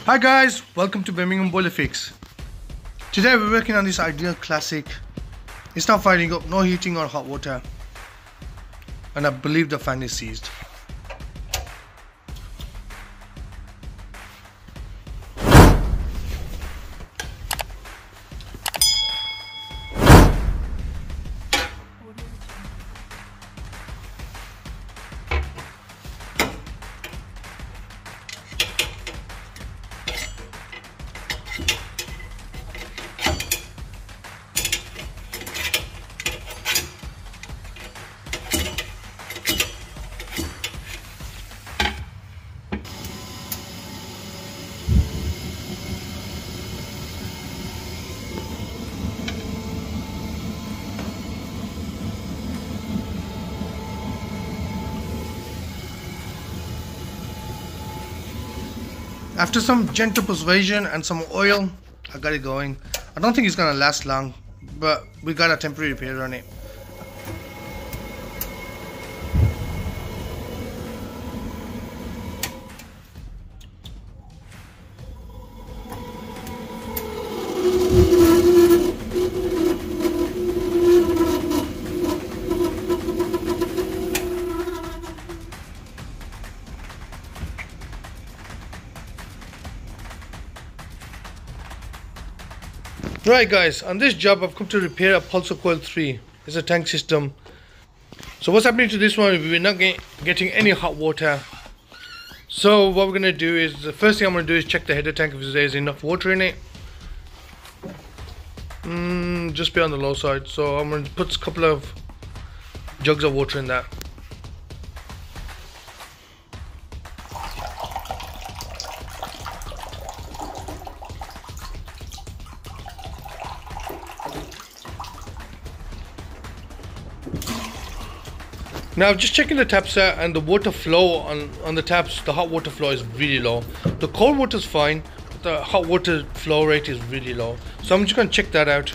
Hi guys, welcome to Birmingham Boiler Fix. Today we're working on this ideal classic. It's not firing up, no heating or hot water, and I believe the fan is seized. After some gentle persuasion and some oil, I got it going. I don't think it's gonna last long, but we got a temporary repair on it. Right guys, on this job I've come to repair a pulsacoile 3. It's a tank system. So what's happening to this one, we're not getting any hot water. So what we're going to do is, the first thing I'm going to do is check the header tank if there's enough water in it. Just be on the low side, so I'm going to put a couple of jugs of water in that. Now just checking the taps out, and the water flow on the taps, the hot water flow is really low. The cold water is fine, but the hot water flow rate is really low. So I'm just going to check that out.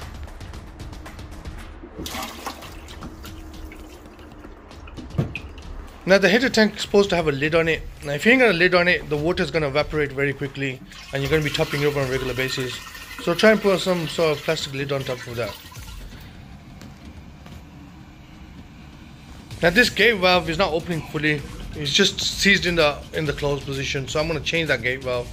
Now the header tank is supposed to have a lid on it. Now if you ain't got a lid on it, the water is going to evaporate very quickly and you're going to be topping it over on a regular basis. So try and put some sort of plastic lid on top of that. Now this gate valve is not opening fully, it's just seized in the closed position, so I'm going to change that gate valve.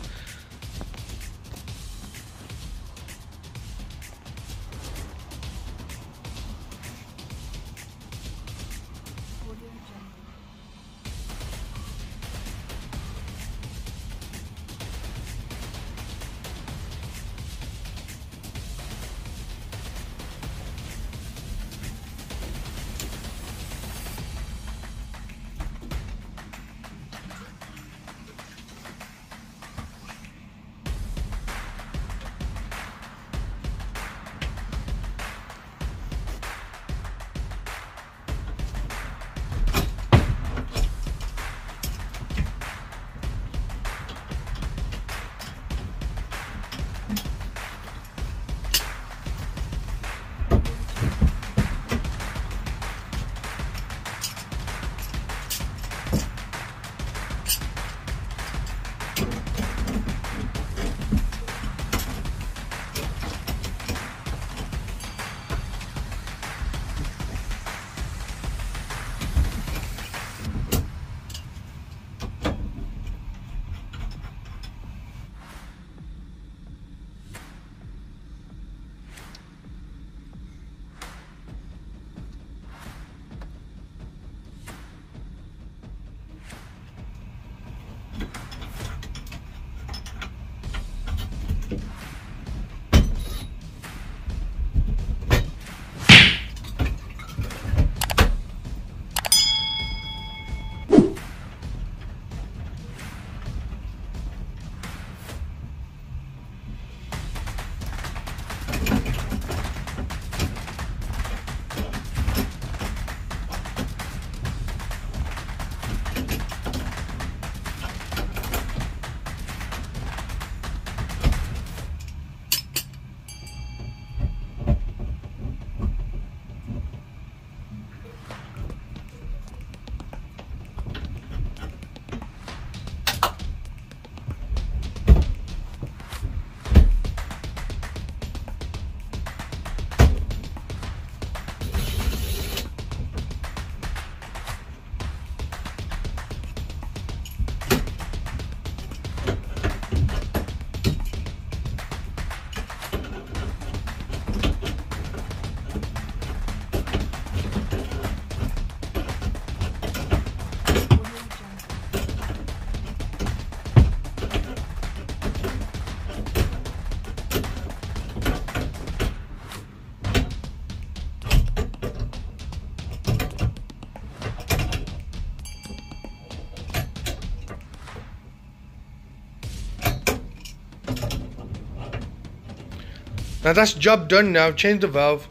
Now that's job done now. Change the valve.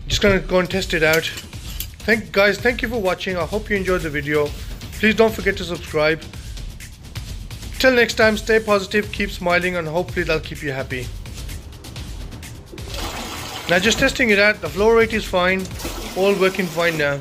Just gonna go and test it out. Thank you for watching. I hope you enjoyed the video. Please don't forget to subscribe. Till next time, stay positive, keep smiling, and hopefully that'll keep you happy. Now just testing it out. The flow rate is fine. All working fine now.